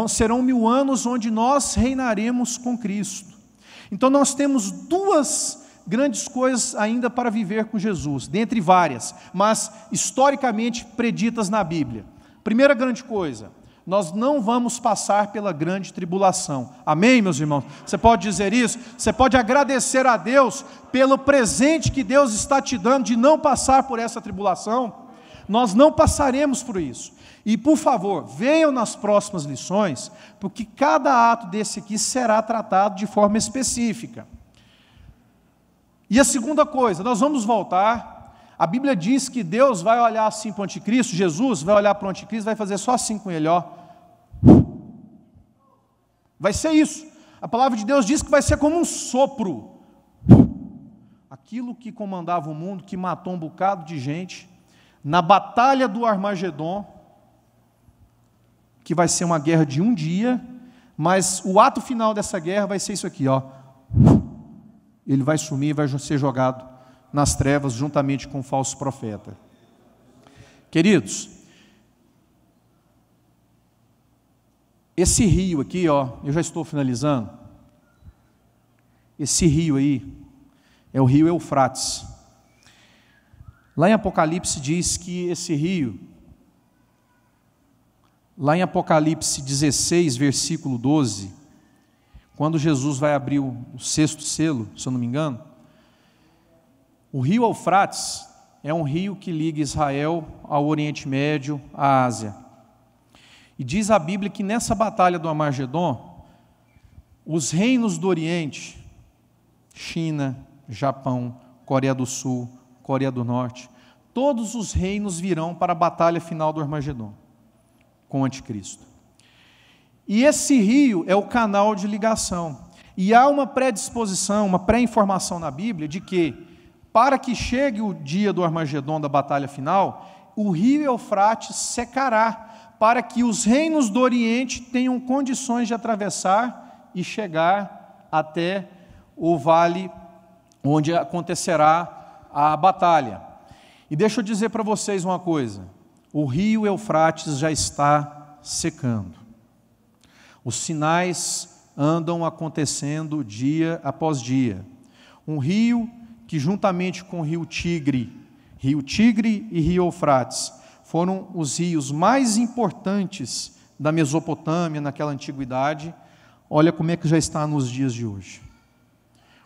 Speaker 1: serão 1000 anos onde nós reinaremos com Cristo. Então nós temos 2 grandes coisas ainda para viver com Jesus, dentre várias, mas historicamente preditas na Bíblia. Primeira grande coisa, nós não vamos passar pela grande tribulação. Amém, meus irmãos? Você pode dizer isso? Você pode agradecer a Deus pelo presente que Deus está te dando de não passar por essa tribulação? Nós não passaremos por isso. E, por favor, venham nas próximas lições, porque cada ato desse aqui será tratado de forma específica. E a segunda coisa, nós vamos voltar, a Bíblia diz que Deus vai olhar assim para o anticristo, Jesus vai olhar para o anticristo, vai fazer só assim com ele, ó. Vai ser isso. A palavra de Deus diz que vai ser como um sopro. Aquilo que comandava o mundo, que matou um bocado de gente, na batalha do Armagedon, que vai ser uma guerra de um dia, mas o ato final dessa guerra vai ser isso aqui, ó. Ele vai sumir, vai ser jogado nas trevas juntamente com o falso profeta. Queridos, esse rio aqui, ó, eu já estou finalizando. Esse rio aí é o rio Eufrates. Lá em Apocalipse diz que esse rio, lá em Apocalipse 16, versículo 12, quando Jesus vai abrir o sexto selo, se eu não me engano, o rio Eufrates é um rio que liga Israel ao Oriente Médio, à Ásia. E diz a Bíblia que nessa batalha do Armagedon, os reinos do Oriente, China, Japão, Coreia do Sul, Coreia do Norte, todos os reinos virão para a batalha final do Armagedon, com o anticristo. E esse rio é o canal de ligação. E há uma predisposição, uma pré-informação na Bíblia de que, para que chegue o dia do Armagedon, da batalha final, o rio Eufrates secará, para que os reinos do Oriente tenham condições de atravessar e chegar até o vale onde acontecerá a batalha. E deixa eu dizer para vocês uma coisa, o rio Eufrates já está secando. Os sinais andam acontecendo dia após dia. Um rio que juntamente com o rio Tigre e rio Eufrates, foram os rios mais importantes da Mesopotâmia naquela antiguidade. Olha como é que já está nos dias de hoje.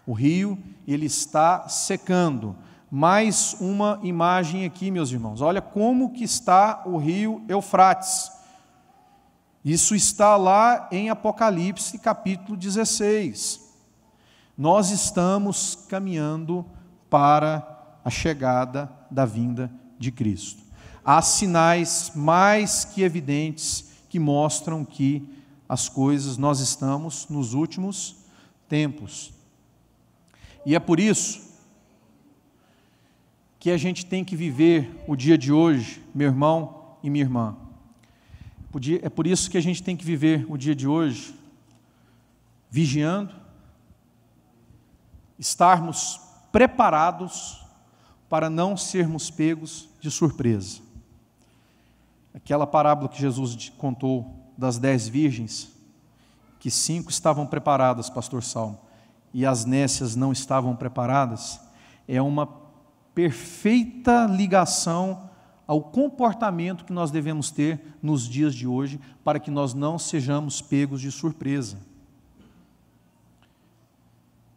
Speaker 1: O rio, ele está secando. Mais uma imagem aqui, meus irmãos. Olha como que está o rio Eufrates. Isso está lá em Apocalipse, capítulo 16. Nós estamos caminhando para a chegada da vinda de Cristo. Há sinais mais que evidentes que mostram que as coisas, nós estamos nos últimos tempos. E é por isso que a gente tem que viver o dia de hoje, meu irmão e minha irmã. É por isso que a gente tem que viver o dia de hoje vigiando, estarmos preparados para não sermos pegos de surpresa. Aquela parábola que Jesus contou das 10 virgens, que 5 estavam preparadas, pastor Salmo, e as nécias não estavam preparadas, é uma perfeita ligação ao comportamento que nós devemos ter nos dias de hoje, para que nós não sejamos pegos de surpresa.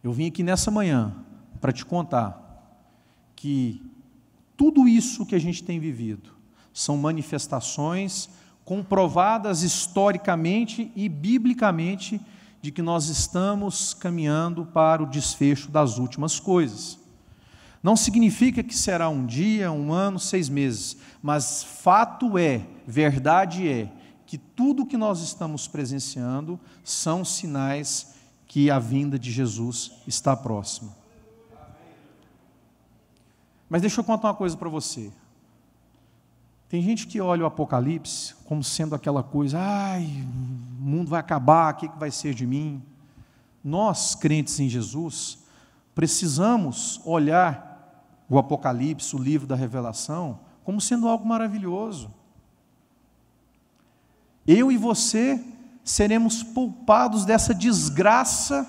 Speaker 1: Eu vim aqui nessa manhã para te contar que tudo isso que a gente tem vivido são manifestações comprovadas historicamente e biblicamente de que nós estamos caminhando para o desfecho das últimas coisas. Não significa que será um dia, um ano, 6 meses, mas fato é, verdade é, que tudo que nós estamos presenciando são sinais que a vinda de Jesus está próxima. Mas deixa eu contar uma coisa para você. Tem gente que olha o Apocalipse como sendo aquela coisa, ai, o mundo vai acabar, o que vai ser de mim? Nós, crentes em Jesus, precisamos olhar o Apocalipse, o livro da Revelação, como sendo algo maravilhoso. Eu e você seremos poupados dessa desgraça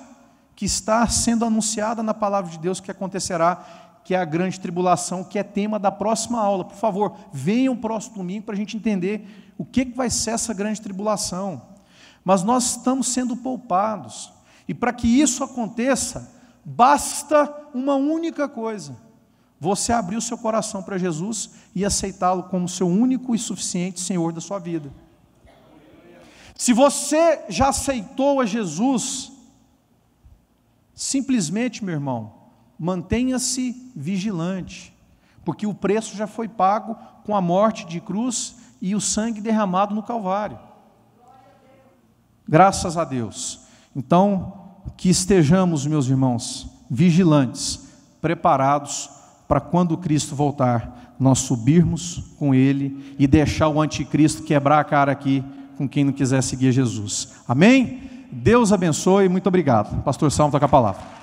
Speaker 1: que está sendo anunciada na palavra de Deus que acontecerá, que é a grande tribulação, que é tema da próxima aula. Por favor, venham próximo domingo para a gente entender o que vai ser essa grande tribulação. Mas nós estamos sendo poupados. E para que isso aconteça, basta uma única coisa: você abrir o seu coração para Jesus e aceitá-lo como seu único e suficiente Senhor da sua vida. Se você já aceitou a Jesus, simplesmente, meu irmão, mantenha-se vigilante, porque o preço já foi pago com a morte de cruz e o sangue derramado no Calvário. Graças a Deus. Então, que estejamos, meus irmãos, vigilantes, preparados para quando Cristo voltar, nós subirmos com Ele e deixar o anticristo quebrar a cara aqui com quem não quiser seguir Jesus. Amém? Deus abençoe, muito obrigado. Pastor Salmo, toca a palavra.